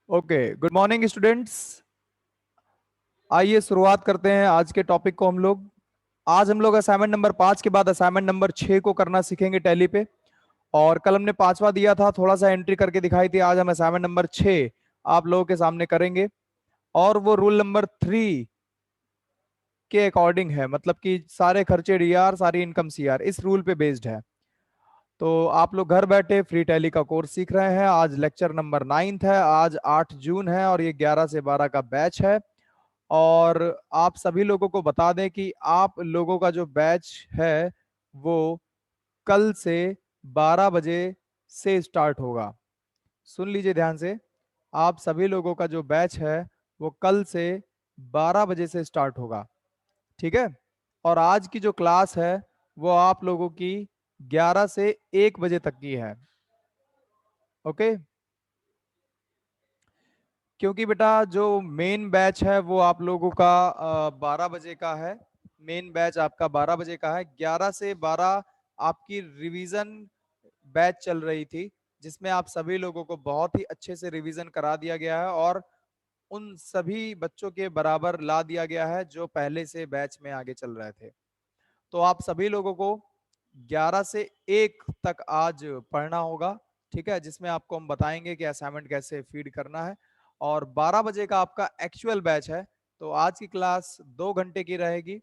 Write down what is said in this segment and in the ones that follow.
Okay, good morning students. आइए शुरुआत करते हैं आज के टॉपिक को। आज हम लोग असाइनमेंट नंबर 5 के बाद असाइनमेंट नंबर 6 को करना सीखेंगे टैली पे। और कल हमने पांचवा दिया था, थोड़ा सा एंट्री करके दिखाई थी। आज हम असाइनमेंट नंबर 6 आप लोगों के सामने करेंगे। और वो रूल नंबर 3 के अकॉर्डिंग है, मतलब कि सारे खर्चे डीआर, सारी इनकम सीआर, इस रूल पे बेस्ड है। तो आप लोग घर बैठे फ्री टैली का कोर्स सीख रहे हैं। आज लेक्चर नंबर 9 है। आज 8 जून है और ये 11 से 12 का बैच है। और आप सभी लोगों को बता दें कि आप लोगों का जो बैच है वो कल से 12 बजे से स्टार्ट होगा। सुन लीजिए ध्यान से, आप सभी लोगों का जो बैच है वो कल से 12 बजे से स्टार्ट होगा, ठीक है। और आज की जो क्लास है वो आप लोगों की 11 से 1 बजे तक की है, ओके। क्योंकि बेटा जो मेन बैच है वो आप लोगों का 12 बजे का है। मेन बैच आपका 12 बजे का है। 11 से 12 आपकी रिवीजन बैच चल रही थी, जिसमें आप सभी लोगों को बहुत ही अच्छे से रिवीजन करा दिया गया है और उन सभी बच्चों के बराबर ला दिया गया है जो पहले से बैच में आगे चल रहे थे। तो आप सभी लोगों को 11 से 1 तक आज पढ़ना होगा, ठीक है, जिसमें आपको हम बताएंगे कि असाइनमेंट कैसे फीड करना है। और 12 बजे का आपका एक्चुअल बैच है। तो आज की क्लास 2 घंटे की रहेगी,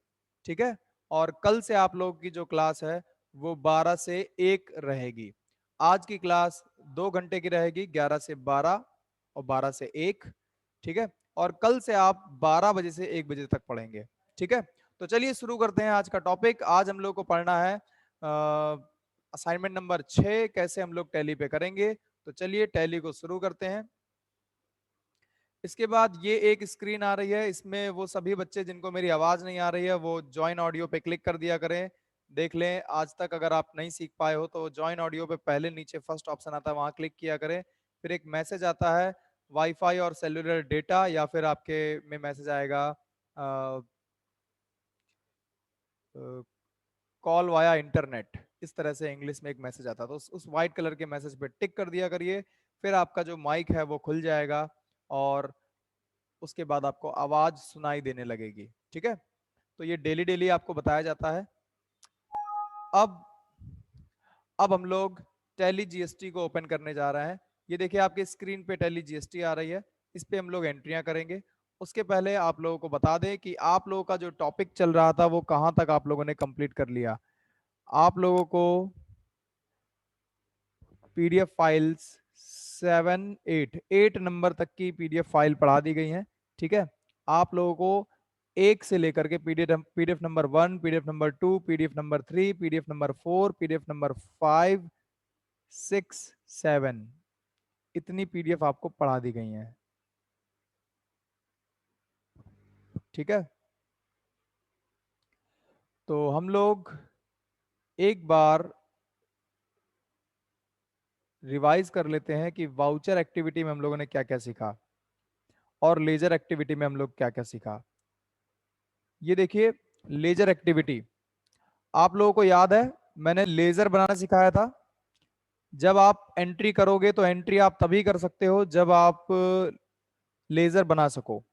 ठीक है। और कल से आप लोगों की जो क्लास है वो 12 से 1 रहेगी। आज की क्लास 2 घंटे की रहेगी, 11 से 12 और 12 से 1, ठीक है। और कल से आप 12 बजे से 1 बजे तक पढ़ेंगे, ठीक है। तो चलिए शुरू करते हैं आज का टॉपिक। आज हम लोग को पढ़ना है असाइनमेंट नंबर 6, कैसे हम लोग टैली पे करेंगे। तो चलिए टैली को शुरू करते हैं। इसके बाद ये एक स्क्रीन आ रही है, इसमें वो सभी बच्चे जिनको मेरी आवाज नहीं आ रही है वो ज्वाइन ऑडियो पे क्लिक कर दिया करें। देख लें, आज तक अगर आप नहीं सीख पाए हो तो ज्वाइन ऑडियो पे पहले नीचे फर्स्ट ऑप्शन आता है, वहां क्लिक किया करें। फिर एक मैसेज आता है वाईफाई और सेलुलर डेटा, या फिर आपके में मैसेज आएगा कॉल वाया इंटरनेट, इस तरह से इंग्लिश में एक मैसेज आता है। तो उस व्हाइट कलर के मैसेज पे टिक कर दिया करिए। फिर आपका जो माइक है वो खुल जाएगा और उसके बाद आपको आवाज सुनाई देने लगेगी, ठीक है। तो ये डेली डेली आपको बताया जाता है। अब अब हम लोग टैली जीएसटी को ओपन करने जा रहे हैं। ये देखिए आपके स्क्रीन पे टैली जीएसटी आ रही है, इस पे हम लोग एंट्रियां करेंगे। उसके पहले आप लोगों को बता दें कि आप लोगों का जो टॉपिक चल रहा था वो कहां तक आप लोगों ने कंप्लीट कर लिया। आप लोगों को पीडीएफ फाइल्स 8 नंबर तक की पीडीएफ फाइल पढ़ा दी गई है, ठीक है। आप लोगों को 1 से लेकर के PDF number 1, PDF number 2, PDF number 3, PDF number 4, PDF number 5, 6, 7, इतनी पीडीएफ आपको पढ़ा दी गई है, ठीक है। तो हम लोग एक बार रिवाइज कर लेते हैं कि वाउचर एक्टिविटी में हम लोगों ने क्या क्या सीखा और लेजर एक्टिविटी में हम लोग क्या क्या सीखा। ये देखिए, लेजर एक्टिविटी, आप लोगों को याद है मैंने लेजर बनाना सिखाया था। जब आप एंट्री करोगे तो एंट्री आप तभी कर सकते हो जब आप लेजर बना सको,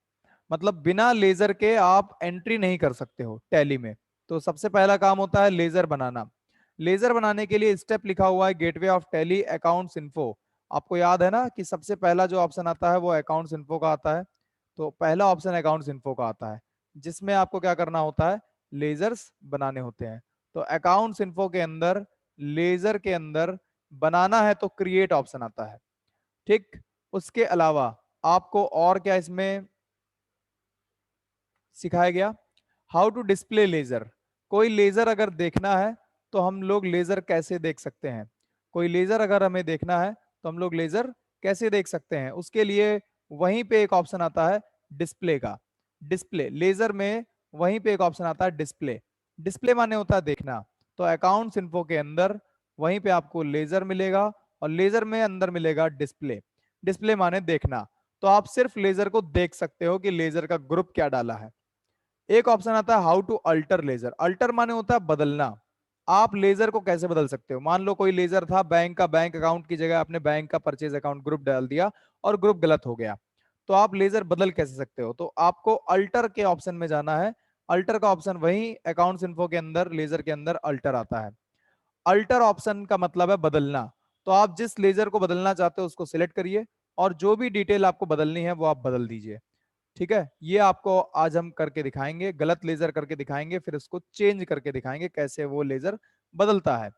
मतलब बिना लेजर के आप एंट्री नहीं कर सकते हो टैली में। तो सबसे पहला काम होता है लेजर बनाना। लेजर बनाने के लिए स्टेप लिखा हुआ है gateway of tally accounts info. आपको याद है ना कि सबसे पहला जो ऑप्शन आता है वो अकाउंट्स इन्फो का आता है। तो पहला ऑप्शन अकाउंट्स इन्फो का आता है, जिसमें आपको क्या करना होता है, लेजर्स बनाने होते हैं। तो अकाउंट्स इन्फो के अंदर लेजर के अंदर बनाना है तो क्रिएट ऑप्शन आता है, ठीक। उसके अलावा आपको और क्या इसमें सिखाया गया, हाउ टू डिस्प्ले लेजर। कोई लेजर अगर देखना है तो हम लोग लेजर कैसे देख सकते हैं। कोई लेजर अगर हमें देखना है तो हम लोग लेजर कैसे देख सकते हैं, उसके लिए वहीं पे एक ऑप्शन आता है डिस्प्ले का। डिस्प्ले लेजर में वहीं पे एक ऑप्शन आता है डिस्प्ले। डिस्प्ले माने होता है देखना। तो अकाउंट्स इन्फो के अंदर वहीं पे आपको लेजर मिलेगा और लेजर में अंदर मिलेगा डिस्प्ले। डिस्प्ले माने देखना। तो आप सिर्फ लेजर को देख सकते हो कि लेजर का ग्रुप क्या डाला है। एक ऑप्शन आता है how to alter ledger. Alter माने होता है बदलना। आप लेजर को कैसे बदल सकते हो? मान लो कोई लेजर था बैंक का, बैंक अकाउंट की जगह आपने बैंक का परचेज अकाउंट ग्रुप डाल दिया और ग्रुप गलत हो गया, तो आप लेजर बदल कैसे सकते हो? तो आपको अल्टर के ऑप्शन में जाना है। अल्टर का ऑप्शन वही अकाउंट्स इन्फो के अंदर, लेजर के अंदर अल्टर आता है। अल्टर ऑप्शन का मतलब है बदलना। तो आप जिस लेजर को बदलना चाहते हो उसको सिलेक्ट करिए और जो भी डिटेल आपको बदलनी है वो आप बदल दीजिए। ठीक है, ये आपको आज हम करके दिखाएंगे, गलत लेजर करके दिखाएंगे, फिर उसको चेंज करके दिखाएंगे कैसे वो लेजर बदलता है।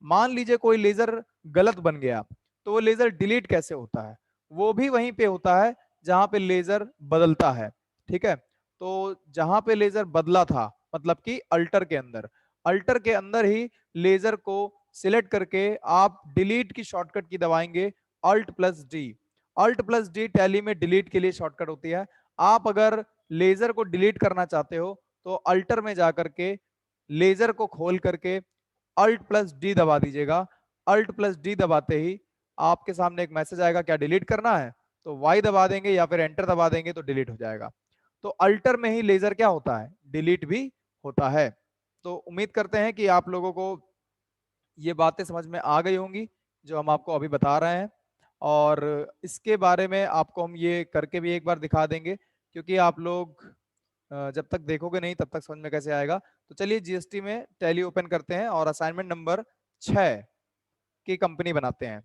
मान लीजिए कोई लेजर गलत बन गया, तो वो लेजर डिलीट कैसे होता है? वो भी वहीं पे होता है जहां पे लेजर बदलता है। ठीक है, तो जहां पे लेजर बदला था, मतलब कि अल्टर के अंदर, अल्टर के अंदर ही लेजर को सिलेक्ट करके आप डिलीट की शॉर्टकट की दबाएंगे, alt plus D. Alt plus D Tally में डिलीट के लिए शॉर्टकट होती है। आप अगर लेजर को डिलीट करना चाहते हो तो अल्टर में जाकर के लेजर को खोल करके अल्ट प्लस डी दबा दीजिएगा। अल्ट प्लस डी दबाते ही आपके सामने एक मैसेज आएगा, क्या डिलीट करना है? तो वाई दबा देंगे या फिर एंटर दबा देंगे तो डिलीट हो जाएगा। तो अल्टर में ही लेजर क्या होता है? डिलीट भी होता है। तो उम्मीद करते हैं कि आप लोगों को ये बातें समझ में आ गई होंगी जो हम आपको अभी बता रहे हैं, और इसके बारे में आपको हम ये करके भी एक बार दिखा देंगे, क्योंकि आप लोग जब तक देखोगे नहीं तब तक समझ में कैसे आएगा। तो चलिए जीएसटी में टैली ओपन करते हैं और असाइनमेंट नंबर 6 की कंपनी बनाते हैं।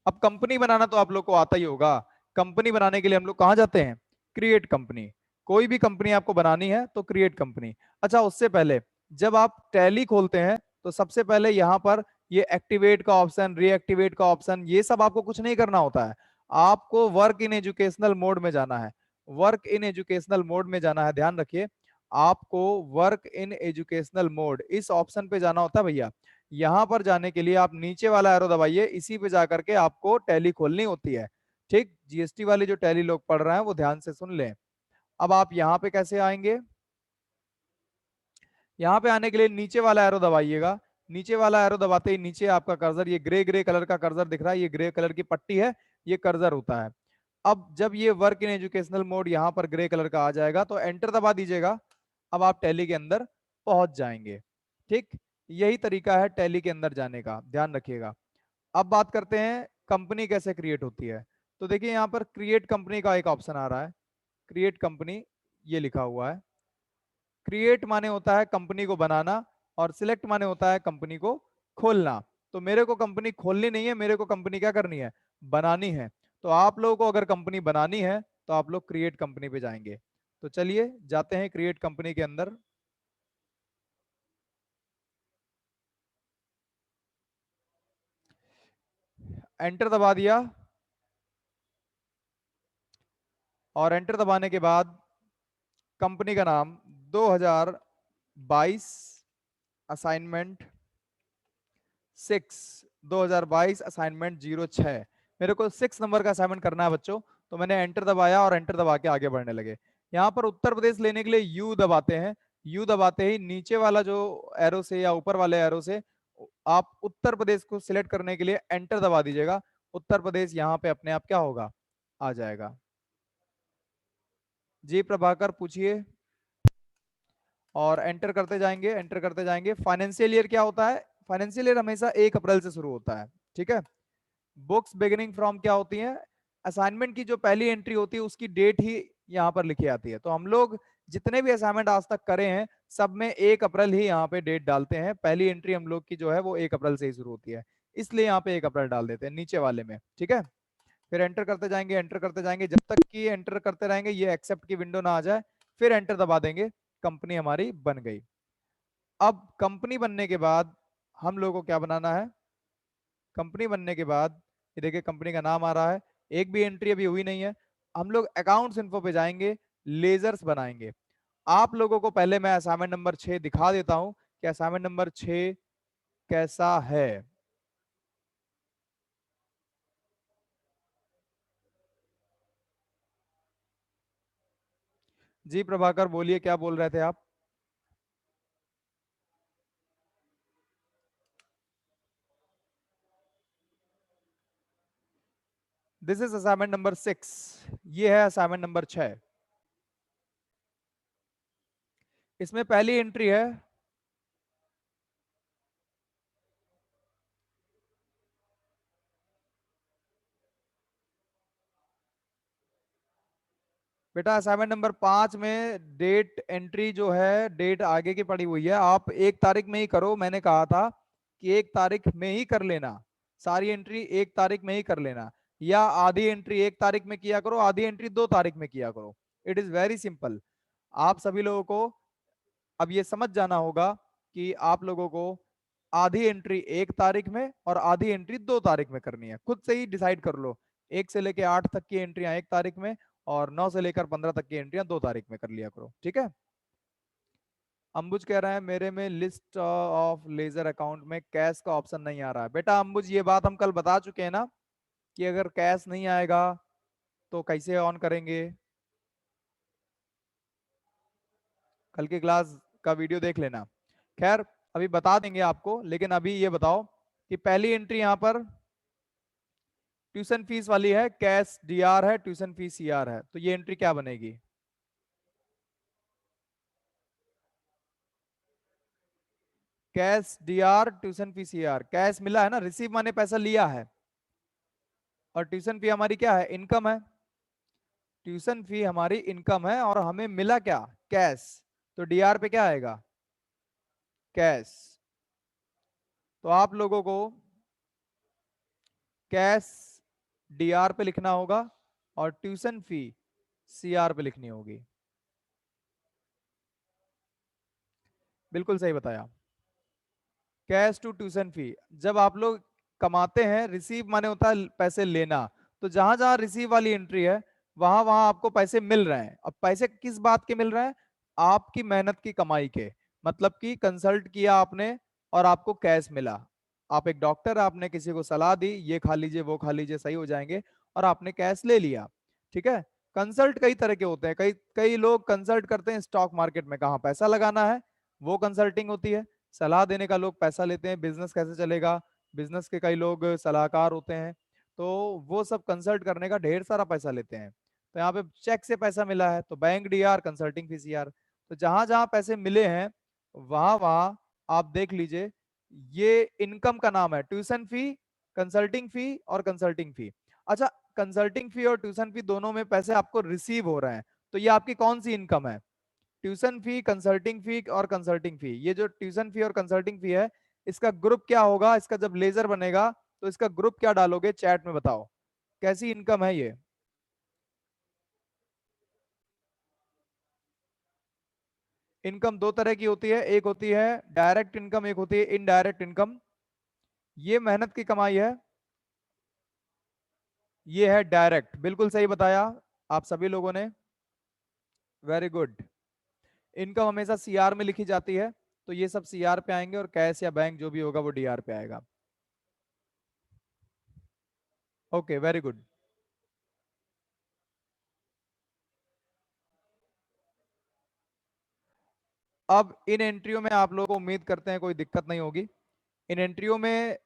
अब कंपनी बनाना तो आप लोग को आता ही होगा। कंपनी बनाने के लिए हम लोग कहाँ जाते हैं? Create company. कोई भी कंपनी आपको बनानी है तो क्रिएट कंपनी। अच्छा, उससे पहले जब आप टैली खोलते हैं तो सबसे पहले यहाँ पर ये एक्टिवेट का ऑप्शन, रीएक्टिवेट का ऑप्शन, ये सब आपको कुछ नहीं करना होता है। आपको वर्क इन एजुकेशनल मोड में जाना है। वर्क इन एजुकेशनल मोड में जाना है, ध्यान रखिए। आपको वर्क इन एजुकेशनल मोड इस ऑप्शन पे जाना होता है भैया। यहां पर जाने के लिए आप नीचे वाला एरो दबाइए, इसी पे जाकर के आपको टैली खोलनी होती है। ठीक, जीएसटी वाले जो टैली लोग पढ़ रहे हैं वो ध्यान से सुन लें। अब आप यहाँ पे कैसे आएंगे? यहाँ पे आने के लिए नीचे वाला एरो दबाइएगा। नीचे वाला एरो दबाते ही नीचे आपका कर्सर, ये ग्रे ग्रे कलर का कर्सर दिख रहा है, ये ग्रे कलर की पट्टी है, ये कर्सर होता है। अब जब ये वर्क इन एजुकेशनल मोड यहाँ पर ग्रे कलर का आ जाएगा तो एंटर दबा दीजिएगा। अब आप टैली के अंदर पहुंच जाएंगे। ठीक, यही तरीका है टैली के अंदर जाने का, ध्यान रखिएगा। अब बात करते हैं कंपनी कैसे क्रिएट होती है। तो देखिए यहाँ पर क्रिएट कंपनी का एक ऑप्शन आ रहा है, क्रिएट कंपनी, ये लिखा हुआ है। क्रिएट माने होता है कंपनी को बनाना और सिलेक्ट माने होता है कंपनी को खोलना। तो मेरे को कंपनी खोलनी नहीं है, मेरे को कंपनी क्या करनी है? बनानी है। तो आप लोगों को अगर कंपनी बनानी है तो आप लोग क्रिएट कंपनी पे जाएंगे। तो चलिए जाते हैं क्रिएट कंपनी के अंदर। एंटर दबा दिया और एंटर दबाने के बाद कंपनी का नाम 2022 असाइनमेंट 6, 2022 असाइनमेंट 06, मेरे को 6 नंबर का असाइनमेंट करना है बच्चों। तो मैंने एंटर दबाया और एंटर दबा के आगे बढ़ने लगे। यहाँ पर उत्तर प्रदेश लेने के लिए यू दबाते हैं। यू दबाते ही नीचे वाला जो एरो से या ऊपर वाले एरो से आप उत्तर प्रदेश को सिलेक्ट करने के लिए एंटर दबा दीजिएगा। उत्तर प्रदेश यहाँ पे अपने आप क्या होगा? आ जाएगा। जी प्रभाकर पूछिए। और एंटर करते जाएंगे, एंटर करते जाएंगे। फाइनेंशियल ईयर क्या होता है? फाइनेंशियल ईयर हमेशा 1 अप्रैल से शुरू होता है। ठीक है। बुक्स बिगिनिंग फ्रॉम क्या होती है? असाइनमेंट की जो पहली एंट्री होती है उसकी डेट ही यहाँ पर लिखी आती है। तो हम लोग जितने भी असाइनमेंट आज तक करे हैं सब में 1 अप्रैल ही यहाँ पे डेट डालते हैं। पहली एंट्री हम लोग की जो है वो 1 अप्रैल से ही शुरू होती है, इसलिए यहाँ पे 1 अप्रैल डाल देते हैं नीचे वाले में। ठीक है, फिर एंटर करते जाएंगे, एंटर करते जाएंगे जब तक कि एंटर करते रहेंगे ये एक्सेप्ट की विंडो ना आ जाए, फिर एंटर दबा देंगे। कंपनी हमारी बन गई। अब कंपनी बनने के बाद हम लोग को क्या बनाना है? कंपनी बनने के बाद ये देखिए कंपनी का नाम आ रहा है, एक भी एंट्री अभी हुई नहीं है। हम लोग अकाउंट्स इन्फो पे जाएंगे, लेजर्स बनाएंगे। आप लोगों को पहले मैं असाइनमेंट नंबर 6 दिखा देता हूं कि असाइनमेंट नंबर 6 कैसा है। जी प्रभाकर बोलिए, क्या बोल रहे थे आप? दिस इज असाइनमेंट नंबर 6, ये है असाइनमेंट नंबर 6। इसमें पहली एंट्री है बेटा असाइनमेंट नंबर 5 में डेट एंट्री जो है, डेट आगे की पड़ी हुई है, आप 1 तारीख में ही करो। मैंने कहा था कि 1 तारीख में ही कर लेना, सारी एंट्री 1 तारीख में ही कर लेना, या आधी एंट्री 1 तारीख में किया करो, आधी एंट्री 2 तारीख में किया करो। It is very simple. आप सभी लोगों को अब ये समझ जाना होगा कि आप लोगों को आधी एंट्री 1 तारीख में और आधी एंट्री 2 तारीख में करनी है। खुद से ही डिसाइड कर लो, 1 से लेकर 8 तक की एंट्रियां 1 तारीख में और 9 से लेकर 15 तक की एंट्रियां 2 तारीख में कर लिया करो, ठीक है। अंबुज कह रहा है मेरे में लिस्ट ऑफ लेजर अकाउंट में कैश का ऑप्शन नहीं आ रहा है। बेटा अंबुज, ये बात हम कल बता चुके हैं ना कि अगर कैश नहीं आएगा तो कैसे ऑन करेंगे। कल की क्लास का वीडियो देख लेना। खैर अभी बता देंगे आपको, लेकिन अभी ये बताओ कि पहली एंट्री यहां पर ट्यूशन फीस वाली है, कैश डीआर है, ट्यूशन फीस सीआर है, तो ये एंट्री क्या बनेगी। Cash DR tuition fees CR, cash मिला है ना, रिसीव माने पैसा लिया है, और ट्यूशन फी हमारी क्या है, इनकम है। ट्यूशन फी हमारी इनकम है और हमें मिला क्या, कैश, तो डीआर पे क्या आएगा, कैश। तो आप लोगों को कैश डीआर पे लिखना होगा और ट्यूशन फी सीआर पे लिखनी होगी। बिल्कुल सही बताया, कैश टू ट्यूशन फी। जब आप लोग कमाते हैं, रिसीव माने होता है पैसे लेना, तो जहां जहां रिसीव वाली एंट्री है वहां वहां आपको पैसे मिल रहे हैं। अब पैसे किस बात के मिल रहे हैं, आपकी मेहनत की कमाई के। मतलब कि कंसल्ट किया आपने और आपको कैश मिला। आप एक डॉक्टर, आपने किसी को सलाह दी ये खा लीजिए वो खा लीजिए सही हो जाएंगे, और आपने कैश ले लिया, ठीक है। कंसल्ट कई तरह के होते हैं, कई कई लोग कंसल्ट करते हैं स्टॉक मार्केट में कहाँ पैसा लगाना है, वो कंसल्टिंग होती है। सलाह देने का लोग पैसा लेते हैं, बिजनेस कैसे चलेगा, बिजनेस के कई लोग सलाहकार होते हैं, तो वो सब कंसल्ट करने का ढेर सारा पैसा लेते हैं। तो यहाँ पे चेक से पैसा मिला है तो बैंक डीआर, कंसल्टिंग फीस यार। तो जहां जहां पैसे मिले हैं वहां वहां आप देख लीजिए, ये इनकम का नाम है, ट्यूशन फी, कंसल्टिंग फी और कंसल्टिंग फी। अच्छा, कंसल्टिंग फी और ट्यूशन फी दोनों में पैसे आपको रिसीव हो रहे हैं, तो ये आपकी कौन सी इनकम है, ट्यूशन फी, कंसल्टिंग फी और कंसल्टिंग फी। ये जो ट्यूशन फी और कंसल्टिंग फी है, इसका ग्रुप क्या होगा, इसका जब लेजर बनेगा तो इसका ग्रुप क्या डालोगे चैट में बताओ, कैसी इनकम है ये। इनकम दो तरह की होती है, एक होती है डायरेक्ट इनकम, एक होती है इनडायरेक्ट इनकम। ये मेहनत की कमाई है, ये है डायरेक्ट। बिल्कुल सही बताया आप सभी लोगों ने, वेरी गुड। इनकम हमेशा सीआर में लिखी जाती है, तो ये सब सीआर पे आएंगे और कैश या बैंक जो भी होगा वो डीआर पे आएगा। Okay very good. अब इन एंट्रियों में आप लोगों को उम्मीद करते हैं कोई दिक्कत नहीं होगी। इन एंट्रियों में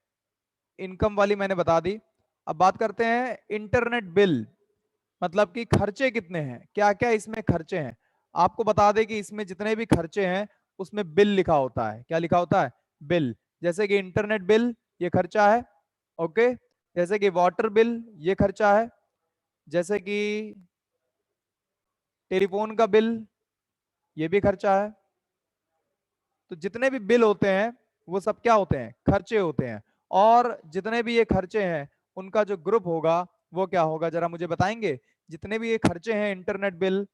इनकम वाली मैंने बता दी। अब बात करते हैं इंटरनेट बिल, मतलब कि खर्चे कितने हैं, क्या क्या इसमें खर्चे हैं। आपको बता दें कि इसमें जितने भी खर्चे हैं उसमें बिल लिखा होता है। क्या लिखा होता है, बिल। जैसे कि इंटरनेट बिल ये खर्चा है, ओके। जैसे कि वाटर बिल ये खर्चा है, जैसे कि टेलीफोन का बिल ये भी खर्चा है। तो जितने भी बिल होते हैं वो सब क्या होते हैं, खर्चे होते हैं। और जितने भी ये खर्चे हैं उनका जो ग्रुप होगा वो क्या होगा, जरा मुझे बताएंगे। जितने भी ये खर्चे हैं, internet bill,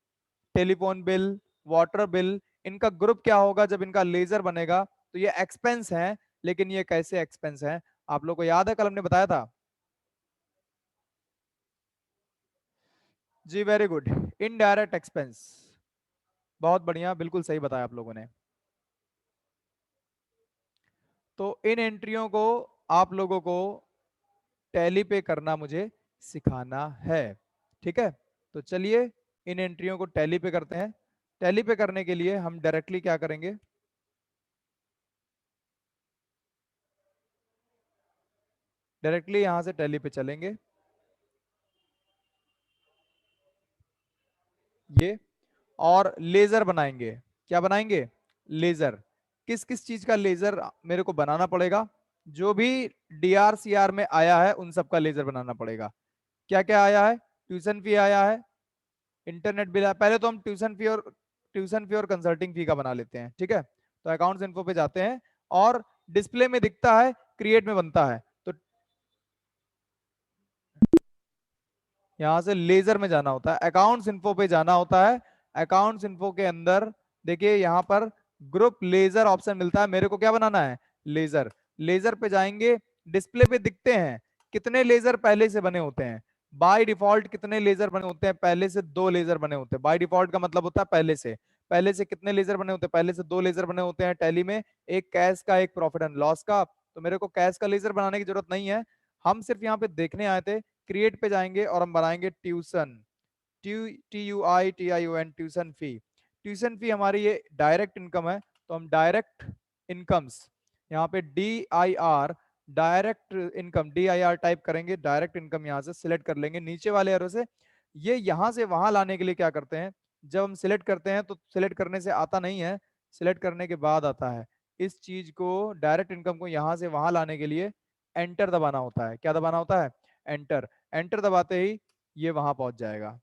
telephone bill, water bill, इनका ग्रुप क्या होगा जब इनका लेजर बनेगा, तो ये एक्सपेंस है। लेकिन ये कैसे एक्सपेंस है, आप लोग को याद है कल हमने बताया था। जी वेरी गुड, इनडायरेक्ट एक्सपेंस। बहुत बढ़िया, बिल्कुल सही बताया आप लोगों ने। तो इन एंट्रियों को आप लोगों को टैली पे करना मुझे सिखाना है, ठीक है। तो चलिए इन एंट्रियों को टैली पे करते हैं। टैली पे करने के लिए हम डायरेक्टली क्या करेंगे, डायरेक्टली यहां से टैली पे चलेंगे, ये, और लेजर बनाएंगे। क्या बनाएंगे, लेजर। किस किस चीज का लेजर मेरे को बनाना पड़ेगा, जो भी डीआरसीआर में आया है उन सब का लेजर बनाना पड़ेगा। क्या क्या आया है, ट्यूशन फी आया है, इंटरनेट बिल है, पहले तो हम ट्यूशन फी और कंसल्टिंग फी का बना लेते हैं, ठीक है। तो अकाउंट्स इन्फो पे जाते हैं और डिस्प्ले में दिखता है, क्रिएट में बनता है, तो यहां से लेजर में जाना होता है, अकाउंट्स इन्फो पे जाना होता है। अकाउंट्स इन्फो के अंदर देखिए यहाँ पर ग्रुप लेजर ऑप्शन मिलता है, मेरे को क्या बनाना है, लेजर। लेजर पे जाएंगे, डिस्प्ले पे दिखते हैं कितने लेजर पहले से बने होते हैं। बाय डिफॉल्ट कितने लेजर बने होते हैं, पहले से 2 लेजर बने होते हैं। बाय डिफॉल्ट का मतलब होता है पहले से कितने लेजर बने होते हैं, पहले से 2 लेजर बने होते हैं टैली में, एक कैश का एक प्रॉफिट एंड लॉस का। तो मेरे को कैश का लेजर बनाने की जरूरत नहीं है, हम सिर्फ यहाँ पे देखने आए थे। क्रिएट पे जाएंगे और हम बनाएंगे tuition, TUITION, tuition fee. Tuition fee हमारी ये डायरेक्ट इनकम है, तो हम डायरेक्ट इनकम्स यहाँ पे DIR, direct income DIR type करेंगे, डायरेक्ट इनकम यहाँ से सिलेक्ट कर लेंगे नीचे वाले एरो से। ये यहाँ से वहां लाने के लिए क्या करते हैं, जब हम सिलेक्ट करते हैं तो सिलेक्ट करने से आता नहीं है, सिलेक्ट करने के बाद आता है। इस चीज को, डायरेक्ट इनकम को यहाँ से वहां लाने के लिए एंटर दबाना होता है। क्या दबाना होता है, एंटर। एंटर दबाते ही ये वहां पहुंच जाएगा।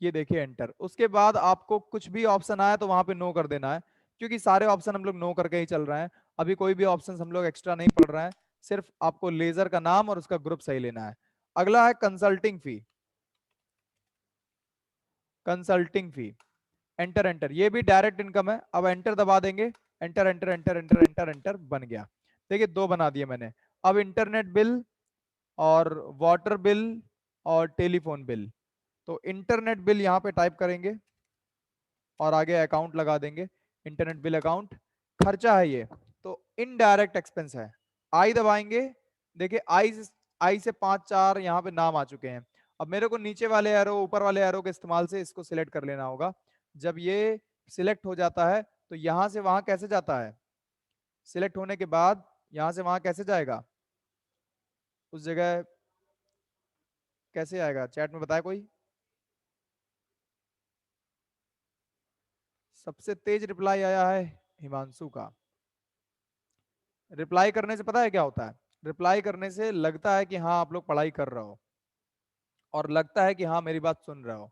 ये देखिए एंटर। उसके बाद आपको कुछ भी ऑप्शन आया तो वहां पे नो कर देना है, क्योंकि सारे ऑप्शन हम लोग नो करके ही चल रहे हैं। अभी कोई भी ऑप्शन हम लोग एक्स्ट्रा नहीं पढ़ रहे हैं, सिर्फ आपको लेजर का नाम और उसका ग्रुप सही लेना है। अगला है कंसल्टिंग फी। कंसल्टिंग फी, एंटर एंटर, ये भी डायरेक्ट इनकम है। अब एंटर दबा देंगे, enter enter enter enter enter enter, बन गया। देखिए 2 बना दिए मैंने। अब इंटरनेट बिल और वाटर बिल और टेलीफोन बिल, तो इंटरनेट बिल यहाँ पे टाइप करेंगे और आगे अकाउंट लगा देंगे, इंटरनेट बिल अकाउंट। खर्चा है ये, तो इनडायरेक्ट एक्सपेंस है, आई दबाएंगे। देखिए आई से 5 4 यहाँ पे नाम आ चुके हैं। अब मेरे को नीचे वाले एरो, ऊपर वाले एरो के इस्तेमाल से इसको सिलेक्ट कर लेना होगा। जब ये सिलेक्ट हो जाता है तो यहां से वहां कैसे जाता है, सिलेक्ट होने के बाद यहां से वहां कैसे जाएगा, उस जगह कैसे आएगा, चैट में बताया कोई। सबसे तेज रिप्लाई आया है हिमांशु का। रिप्लाई करने से पता है क्या होता है, रिप्लाई करने से लगता है कि हाँ आप लोग पढ़ाई कर रहे हो, और लगता है कि हाँ मेरी बात सुन रहे हो।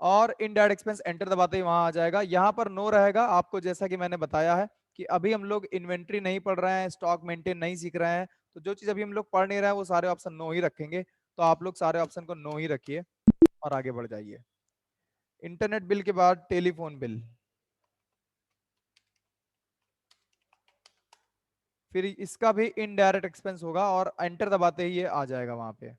और इनडायरेक्ट एक्सपेंस एंटर दबाते ही वहां आ जाएगा। यहाँ पर नो रहेगा आपको, जैसा कि मैंने बताया है कि अभी हम लोग इन्वेंट्री नहीं पढ़ रहे हैं, स्टॉक मेंटेन नहीं सीख रहे हैं, तो जो चीज अभी हम लोग पढ़ नहीं रहे हैं वो सारे ऑप्शन नो ही रखेंगे। तो आप लोग सारे ऑप्शन को नो ही रखिए और आगे बढ़ जाइए। इंटरनेट बिल के बाद टेलीफोन बिल, फिर इसका भी इनडायरेक्ट एक्सपेंस होगा और एंटर दबाते ही ये आ जाएगा वहां पे।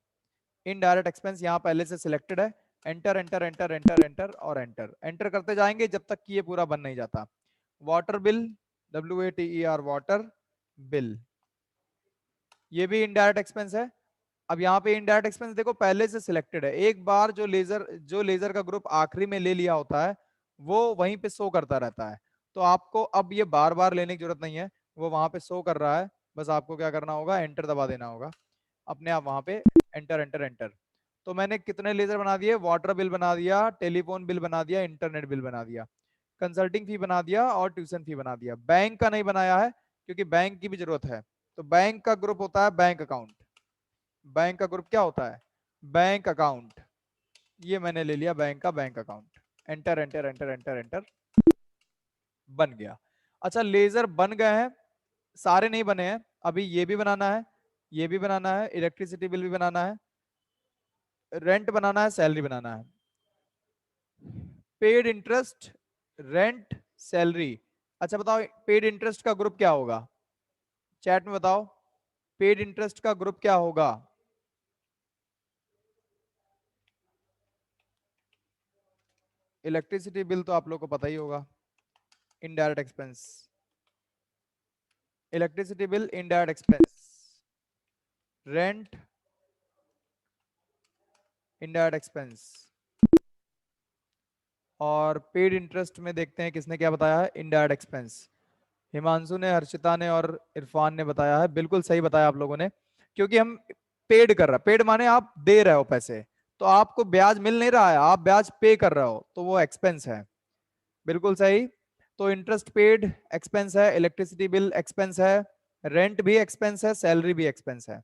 इनडायरेक्ट एक्सपेंस यहाँ पहले से सिलेक्टेड है, enter enter enter enter enter और एंटर एंटर करते जाएंगे जब तक कि ये पूरा बन नहीं जाता। Water bill, WATER, water bill, ये भी इनडायरेक्ट एक्सपेंस है। अब यहाँ पे इनडायरेक्ट एक्सपेंस देखो पहले से सिलेक्टेड है, एक बार जो लेजर का ग्रुप आखिरी में ले लिया होता है वो वहीं पे शो करता रहता है। तो आपको अब ये बार बार लेने की जरूरत नहीं है, वो वहां पे शो कर रहा है, बस आपको क्या करना होगा, एंटर दबा देना होगा अपने आप वहां पे, एंटर एंटर एंटर। तो मैंने कितने लेजर बना दिए, वाटर बिल बना दिया, टेलीफोन बिल बना दिया, इंटरनेट बिल बना दिया, कंसल्टिंग फी बना दिया और ट्यूशन फी बना दिया। बैंक का नहीं बनाया है क्योंकि बैंक की भी जरूरत है। तो बैंक का ग्रुप होता है बैंक अकाउंट। बैंक का ग्रुप क्या होता है, बैंक अकाउंट। ये मैंने ले लिया बैंक का bank account, enter enter enter enter enter, बन गया। अच्छा लेजर बन गए हैं, सारे नहीं बने हैं, अभी ये भी बनाना है, ये भी बनाना है, इलेक्ट्रिसिटी बिल भी बनाना है, रेंट बनाना है, सैलरी बनाना है। Paid interest, rent, salary. अच्छा बताओ पेड इंटरेस्ट का ग्रुप क्या होगा, चैट में बताओ, पेड इंटरेस्ट का ग्रुप क्या होगा। इलेक्ट्रिसिटी बिल तो आप लोग को पता ही होगा, indirect expense, electricity bill indirect expense, rent indirect expense, और पेड इंटरेस्ट में देखते हैं किसने क्या बताया है, इनडायरेक्ट एक्सपेंस। हिमांशु ने, हर्षिता ने और इरफान ने बताया है, बिल्कुल सही बताया आप लोगों ने, क्योंकि हम पेड कर रहे हैं, पेड माने आप दे रहे हो पैसे, तो आपको ब्याज मिल नहीं रहा है, आप ब्याज पे कर रहे हो, तो वो एक्सपेंस है, बिल्कुल सही। तो इंटरेस्ट पेड एक्सपेंस है, इलेक्ट्रिसिटी बिल एक्सपेंस है, रेंट भी एक्सपेंस है, सैलरी भी एक्सपेंस है।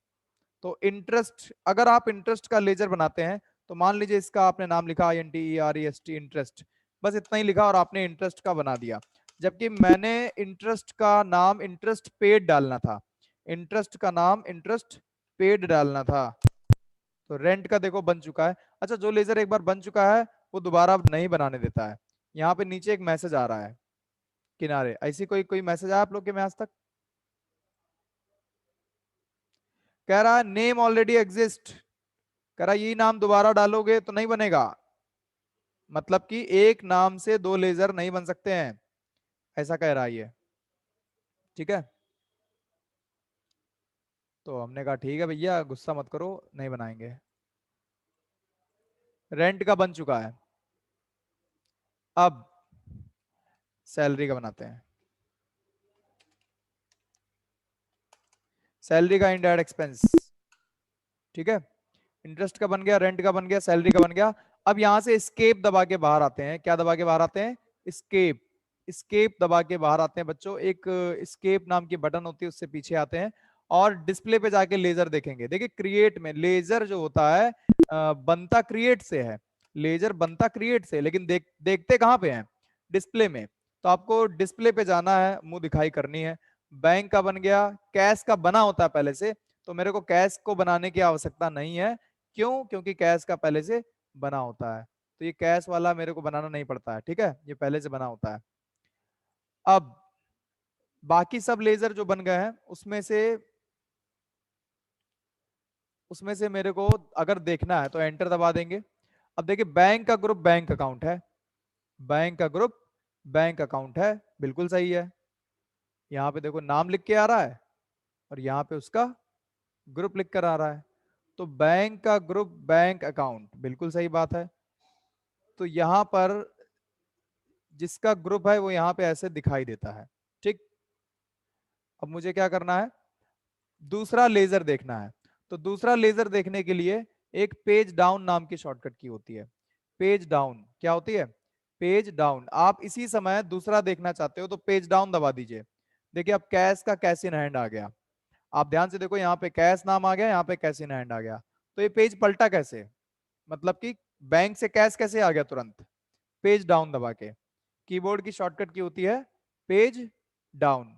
तो इंटरेस्ट, अगर आप इंटरेस्ट का लेजर बनाते हैं तो मान लीजिए इसका आपने नाम लिखा INTEREST इंटरेस्ट, बस इतना ही लिखा और आपने इंटरेस्ट का बना दिया। जबकि मैंने इंटरेस्ट का नाम इंटरेस्ट पेड डालना था, इंटरेस्ट का नाम इंटरेस्ट पेड डालना था। तो रेंट का देखो बन चुका है। अच्छा, जो लेजर एक बार बन चुका है वो दोबारा अब नहीं बनाने देता है। यहाँ पे नीचे एक मैसेज आ रहा है किनारे, ऐसी कोई कोई मैसेज आया आप लोग के में आज तक? कह रहा है नेम ऑलरेडी एग्जिस्ट, कह रहा है यही नाम दोबारा डालोगे तो नहीं बनेगा, मतलब कि एक नाम से दो लेजर नहीं बन सकते हैं, ऐसा कह रहा है ये। ठीक है, तो हमने कहा ठीक है भैया गुस्सा मत करो, नहीं बनाएंगे। रेंट का बन चुका है, अब सैलरी का बनाते हैं। सैलरी का इनडायरेक्ट एक्सपेंस, ठीक है, इंटरेस्ट का बन गया, रेंट का बन गया, सैलरी का बन गया। अब यहां से स्केप दबा के बाहर आते हैं। क्या दबा के बाहर आते हैं? स्केप। स्केप दबा के बाहर आते हैं बच्चों, एक स्केप नाम की बटन होती है उससे पीछे आते हैं और डिस्प्ले पे जाके लेजर देखेंगे। देखिए क्रिएट में लेजर जो होता है बनता क्रिएट से है, लेजर बनता क्रिएट से, लेकिन देखते कहाँ पे हैं? डिस्प्ले में। तो आपको डिस्प्ले पे जाना है, मुंह दिखाई करनी है। बैंक का बन गया, कैश का बना होता है पहले से, तो मेरे को कैश को बनाने की आवश्यकता नहीं है। क्यों? क्योंकि कैश का पहले से बना होता है, तो ये कैश वाला मेरे को बनाना नहीं पड़ता है। ठीक है, ये पहले से बना होता है। अब बाकी सब लेजर जो बन गए हैं उसमें से मेरे को अगर देखना है तो एंटर दबा देंगे। अब देखिए बैंक का ग्रुप बैंक अकाउंट है, बैंक का ग्रुप बैंक अकाउंट है, बिल्कुल सही है। यहाँ पे देखो नाम लिख के आ रहा है और यहाँ पे उसका ग्रुप लिख कर आ रहा है, तो बैंक का ग्रुप बैंक अकाउंट, बिल्कुल सही बात है। तो यहाँ पर जिसका ग्रुप है वो यहाँ पे ऐसे दिखाई देता है। ठीक, अब मुझे क्या करना है? दूसरा लेजर देखना है। तो दूसरा लेजर देखने के लिए एक पेज डाउन नाम की शॉर्टकट की होती है। पेज डाउन क्या होती है? Page down. आप इसी समय दूसरा देखना चाहते हो तो पेज डाउन दबा दीजिए। देखिए अब कैश का कैश इन हैंड आ गया। आप ध्यान से देखो, यहाँ पे कैश नाम आ गया, यहाँ पे कैश इन हैंड आ गया। तो ये पेज पलटा कैसे? मतलब कि बैंक से कैश कैसे आ गया तुरंत? पेज डाउन दबा के। कीबोर्ड की शॉर्टकट की होती है पेज डाउन।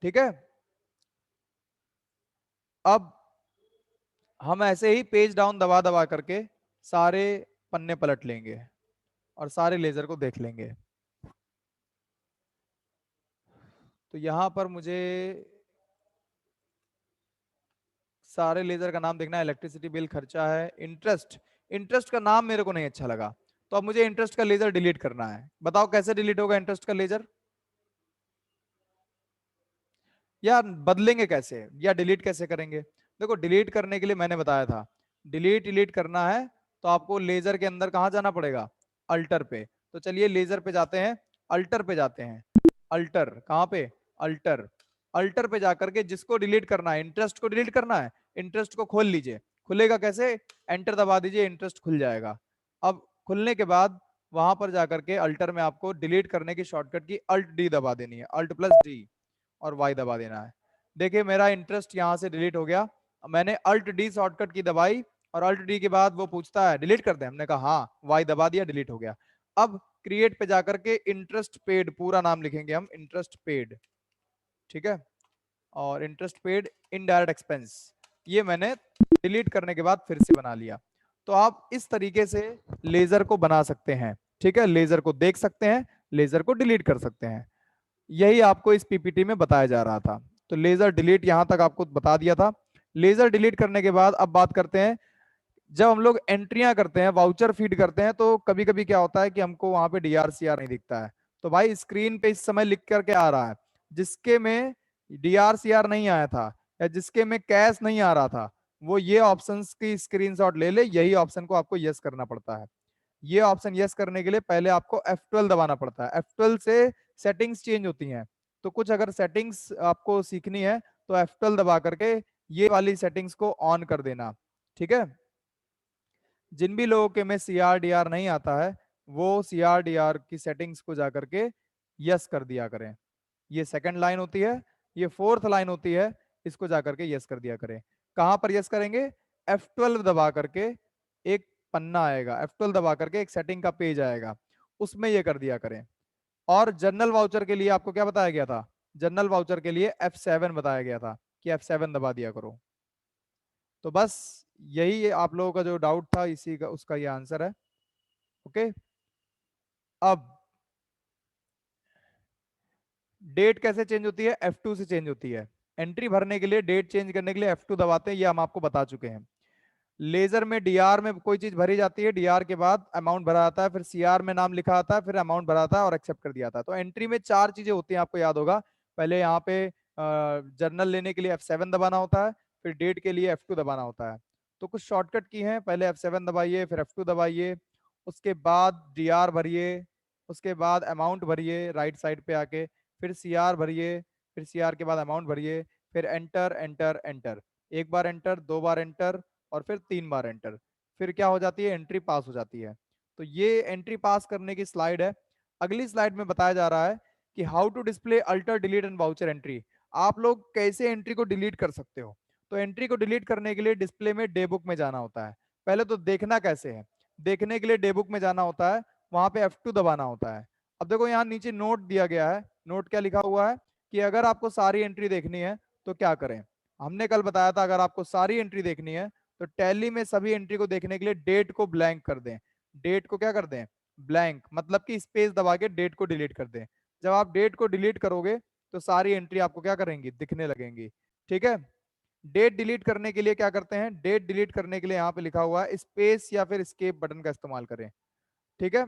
ठीक है, अब हम ऐसे ही पेज डाउन दबा दबा करके सारे पन्ने पलट लेंगे और सारे लेजर को देख लेंगे। तो यहां पर मुझे सारे लेजर का नाम देखना है। इलेक्ट्रिसिटी बिल, खर्चा है, इंटरेस्ट। इंटरेस्ट का नाम मेरे को नहीं अच्छा लगा, तो अब मुझे इंटरेस्ट का लेजर डिलीट करना है। बताओ कैसे डिलीट होगा इंटरेस्ट का लेजर? या बदलेंगे कैसे, या डिलीट कैसे करेंगे? देखो डिलीट करने के लिए मैंने बताया था, डिलीट डिलीट करना है तो आपको लेजर के अंदर कहाँ जाना पड़ेगा? अल्टर पे। तो चलिए लेजर पे जाते हैं, अल्टर पे जाते हैं। अल्टर कहाँ पे? अल्टर। अल्टर पे जाकर के जिसको डिलीट करना है, इंटरेस्ट को डिलीट करना है, इंटरेस्ट को खोल लीजिए। खुलेगा कैसे? एंटर दबा दीजिए, इंटरेस्ट खुल जाएगा। अब खुलने के बाद वहां पर जाकर के अल्टर में आपको डिलीट करने की शॉर्टकट की अल्ट डी दबा देनी है, अल्ट प्लस डी, और वाई दबा देना है। देखिए मेरा इंटरेस्ट यहां से डिलीट हो गया। मैंने अल्ट डी शॉर्टकट की दबाई और अल्ट डी के बाद वो पूछता है डिलीट कर दे, हमने कहा हाँ, वाई दबा दिया, डिलीट हो गया। अब क्रिएट पे जाकर के इंटरेस्ट पेड पूरा नाम लिखेंगे हम, इंटरेस्ट पेड। ठीक है, और इंटरेस्ट पेड इनडायरेक्ट एक्सपेंस, ये मैंने डिलीट करने के बाद फिर से बना लिया। तो आप इस तरीके से लेजर को बना सकते हैं। ठीक है, लेजर को देख सकते हैं, लेजर को डिलीट कर सकते हैं। यही आपको इस पीपीटी में बताया जा रहा था। तो लेजर डिलीट यहां तक आपको बता दिया था। लेजर डिलीट करने के बाद अब बात करते हैं, जब हम लोग एंट्रियां करते हैं, वाउचर फीड करते हैं, तो कभी कभी क्या होता है कि हमको वहां पे डीआरसीआर नहीं दिखता है। तो भाई स्क्रीन पे इस समय लिख करके आ रहा है, जिसके में डीआरसीआर नहीं आया था या जिसके में कैश नहीं आ रहा था, वो ये ऑप्शंस की स्क्रीनशॉट ले ले, यही ऑप्शन को आपको यस करना पड़ता है। ये ऑप्शन यस करने के लिए पहले आपको F12 दबाना पड़ता है। F12 से सेटिंग्स चेंज होती हैं, तो कुछ अगर सेटिंग्स आपको सीखनी है तो F12 दबा करके ये वाली सेटिंग्स को ऑन कर देना। ठीक है, जिन भी लोगों के में CRDR नहीं आता है वो CRDR की सेटिंग्स को जाकर के यस कर दिया करें। ये सेकंड लाइन होती है, ये फोर्थ लाइन होती है, इसको जाकर के यस कर दिया करें। कहां पर यस करेंगे? F12 दबा करके एक पन्ना आएगा, F12 दबा करके एक सेटिंग का पेज आएगा, उसमें ये कर दिया करें। और जनरल वाउचर के लिए आपको क्या बताया गया था? जनरल वाउचर के लिए F7 बताया गया था कि F7 दबा दिया करो। तो बस यही आप लोगों का जो डाउट था, इसी का उसका ये आंसर है। ओके, अब डेट कैसे चेंज होती है? F2 से चेंज होती है। एंट्री भरने के लिए, डेट चेंज करने के लिए F2 दबाते हैं, ये हम आपको बता चुके हैं। लेजर में डीआर में कोई चीज भरी जाती है, डीआर के बाद अमाउंट भरा आता है, फिर सीआर में नाम लिखा आता है, फिर अमाउंट भरा आता है और एक्सेप्ट कर दिया था। तो एंट्री में चार चीजें होती हैं, आपको याद होगा। पहले यहाँ पे जर्नल लेने के लिए F7 दबाना होता है, फिर डेट के लिए F2 दबाना होता है। तो कुछ शॉर्टकट की हैं, पहले F7 दबाइए, फिर F2 दबाइए, उसके बाद डीआर भरिए, उसके बाद अमाउंट भरिए राइट साइड पे आके, फिर सीआर भरिए, फिर सीआर के बाद अमाउंट भरिए, फिर एंटर एंटर एंटर, एक बार एंटर, दो बार एंटर, और फिर 3 बार एंटर। फिर क्या हो जाती है? एंट्री पास हो जाती है। तो ये एंट्री पास करने की स्लाइड है। अगली स्लाइड में बताया जा रहा है कि how to display alter delete and voucher entry. आप लोग कैसे एंट्री को डिलीट कर सकते हो? तो एंट्री को डिलीट करने के लिए डिस्प्ले में डे बुक में जाना होता है। पहले तो देखना कैसे है? देखने के लिए डे बुक में जाना होता है, वहां पे F2 दबाना होता है। अब देखो यहाँ नीचे नोट दिया गया है, नोट क्या लिखा हुआ है कि अगर आपको सारी एंट्री देखनी है तो क्या करें। हमने कल बताया था अगर आपको सारी एंट्री देखनी है तो टैली में सभी एंट्री को देखने के लिए डेट को ब्लैंक कर दें। डेट को क्या कर दें? ब्लैंक, मतलब कि स्पेस दबा के डेट को डिलीट कर दें। जब आप डेट को डिलीट करोगे तो सारी एंट्री आपको क्या करेंगी? दिखने लगेंगी। ठीक है। डेट डिलीट करने के लिए क्या करते हैं? डेट डिलीट करने के लिए यहाँ पे लिखा हुआ है स्पेस या फिर स्केप बटन का इस्तेमाल करें। ठीक है।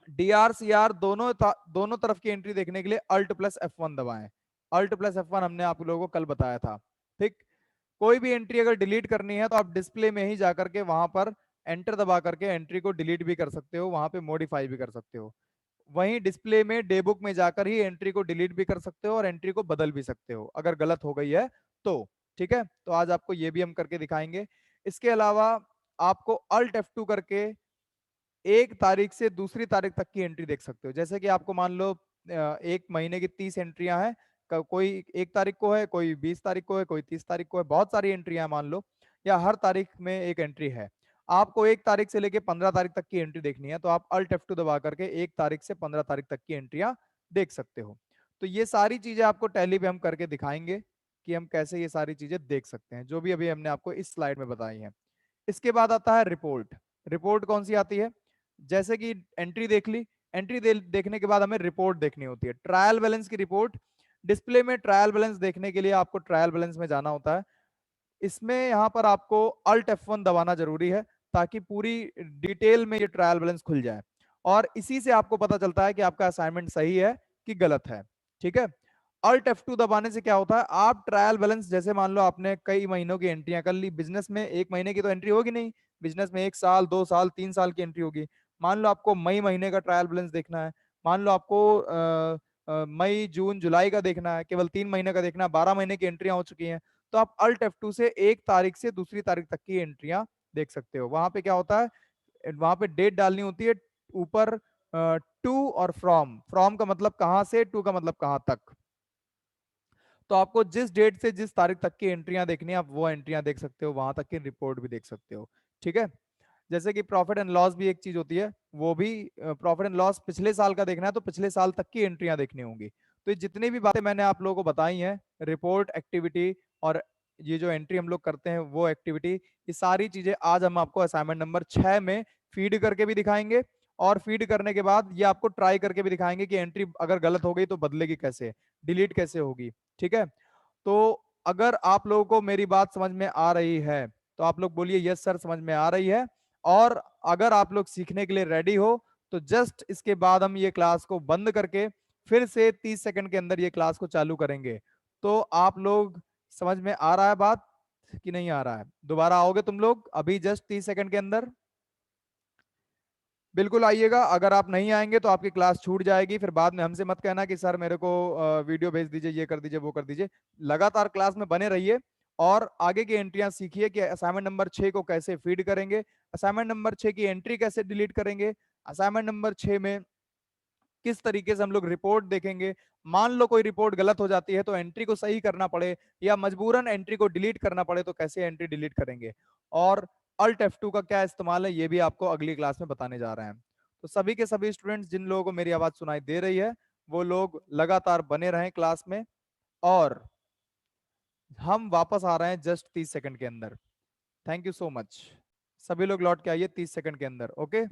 डीआर सीआर दोनों तरफ की एंट्री देखने के लिए अल्ट प्लस F1 दबाएं। अल्ट प्लस F1 हमने आप लोगों को कल बताया था। ठीक। कोई भी एंट्री अगर डिलीट करनी है तो आप डिस्प्ले में ही जाकर के वहां पर एंटर दबा करके एंट्री को डिलीट भी कर सकते हो, वहां पे मॉडिफाई भी कर सकते हो। वहीं डिस्प्ले में डे बुक में जाकर ही एंट्री को डिलीट भी कर सकते हो और एंट्री को बदल भी सकते हो अगर गलत हो गई है तो। ठीक है, तो आज आपको ये भी हम करके दिखाएंगे। इसके अलावा आपको अल्ट F2 करके एक तारीख से दूसरी तारीख तक की एंट्री देख सकते हो। जैसे कि आपको मान लो एक महीने की 30 एंट्रियां हैं, कोई 1 तारीख को है, कोई 20 तारीख को है, कोई 30 तारीख को है, बहुत सारी एंट्रियां मान लो, या हर तारीख में एक एंट्री है। आपको 1 तारीख से लेके 15 तारीख तक की एंट्री देखनी है तो आप अल्ट F2 दबा करके 1 तारीख से 15 तारीख तक की एंट्रियां देख सकते हो। तो ये सारी चीजें आपको टैली पे हम करके दिखाएंगे कि हम कैसे ये सारी चीजें देख सकते हैं, जो भी अभी हमने आपको इस स्लाइड में बताई है। इसके बाद आता है रिपोर्ट। रिपोर्ट कौन सी आती है? जैसे कि एंट्री देख ली, देखने के बाद हमें रिपोर्ट देखनी होती है, ट्रायल बैलेंस की रिपोर्ट। डिस्प्ले में ट्रायल बैलेंस देखने के लिए आपको ट्रायल बैलेंस में जाना होता है। इसमें यहाँ पर आपको अल्ट F1 दबाना जरूरी है ताकि पूरी डिटेल में ये ट्रायल बैलेंस खुल जाए, और इसी से आपको पता चलता है कि आपका असाइनमेंट सही है कि गलत है। ठीक है। अल्ट F2 दबाने से क्या होता है, आप ट्रायल बैलेंस, जैसे मान लो आपने कई महीनों की एंट्रियां कर ली, बिजनेस में 1 महीने की तो एंट्री होगी नहीं, बिजनेस में 1 साल 2 साल 3 साल की एंट्री होगी। मान लो आपको मई महीने का ट्रायल बैलेंस देखना है, मान लो आपको मई जून जुलाई का देखना है, केवल 3 महीने का देखना है, 12 महीने की एंट्रियां हो चुकी हैं, तो आप अल्ट F2 से 1 तारीख से दूसरी तारीख तक की एंट्रियां देख सकते हो। वहां पे क्या होता है, वहां पे डेट डालनी होती है ऊपर, टू और फ्रॉम। फ्रॉम का मतलब कहां से, टू का मतलब कहां तक। तो आपको जिस डेट से जिस तारीख तक की एंट्रियां देखनी है आप वो एंट्रियां देख सकते हो, वहां तक की रिपोर्ट भी देख सकते हो। ठीक है। जैसे कि प्रॉफिट एंड लॉस भी एक चीज होती है, वो भी प्रॉफिट एंड लॉस पिछले साल का देखना है तो पिछले साल तक की एंट्रियां देखनी होंगी। तो ये जितनी भी बातें मैंने आप लोगों को बताई हैं, रिपोर्ट, एक्टिविटी, और ये जो एंट्री हम लोग करते हैं वो एक्टिविटी, ये सारी चीजें आज हम आपको असाइनमेंट नंबर 6 में फीड करके भी दिखाएंगे। और फीड करने के बाद ये आपको ट्राई करके भी दिखाएंगे कि एंट्री अगर गलत हो गई तो बदलेगी कैसे, डिलीट कैसे होगी। ठीक है। तो अगर आप लोगों को मेरी बात समझ में आ रही है तो आप लोग बोलिए यस सर समझ में आ रही है। और अगर आप लोग सीखने के लिए रेडी हो तो जस्ट इसके बाद हम ये क्लास को बंद करके फिर से 30 सेकंड के अंदर ये क्लास को चालू करेंगे। तो आप लोग समझ में आ रहा है बात कि नहीं आ रहा है? दोबारा आओगे तुम लोग अभी जस्ट 30 सेकंड के अंदर? बिल्कुल आइएगा। अगर आप नहीं आएंगे तो आपकी क्लास छूट जाएगी, फिर बाद में हमसे मत कहना कि सर मेरे को वीडियो भेज दीजिए, ये कर दीजिए, वो कर दीजिए। लगातार क्लास में बने रहिए और आगे की एंट्रियां सीखिए कि असाइनमेंट नंबर 6 को कैसे फीड करेंगे, असाइनमेंट नंबर 6 की एंट्री कैसे डिलीट करेंगे, असाइनमेंट नंबर 6 में किस तरीके से हम लोग रिपोर्ट देखेंगे। मान लो कोई रिपोर्ट गलत हो जाती है तो एंट्री को सही करना पड़े या मजबूरन एंट्री को डिलीट करना पड़े तो कैसे एंट्री डिलीट करेंगे, और अल्ट F2 का क्या इस्तेमाल है ये भी आपको अगली क्लास में बताने जा रहे हैं। तो सभी के सभी स्टूडेंट्स जिन लोगों को मेरी आवाज सुनाई दे रही है वो लोग लगातार बने रहें क्लास में, और हम वापस आ रहे हैं जस्ट 30 सेकंड के अंदर। Thank you so much. सभी लोग लौट के आइए 30 सेकंड के अंदर। ओके।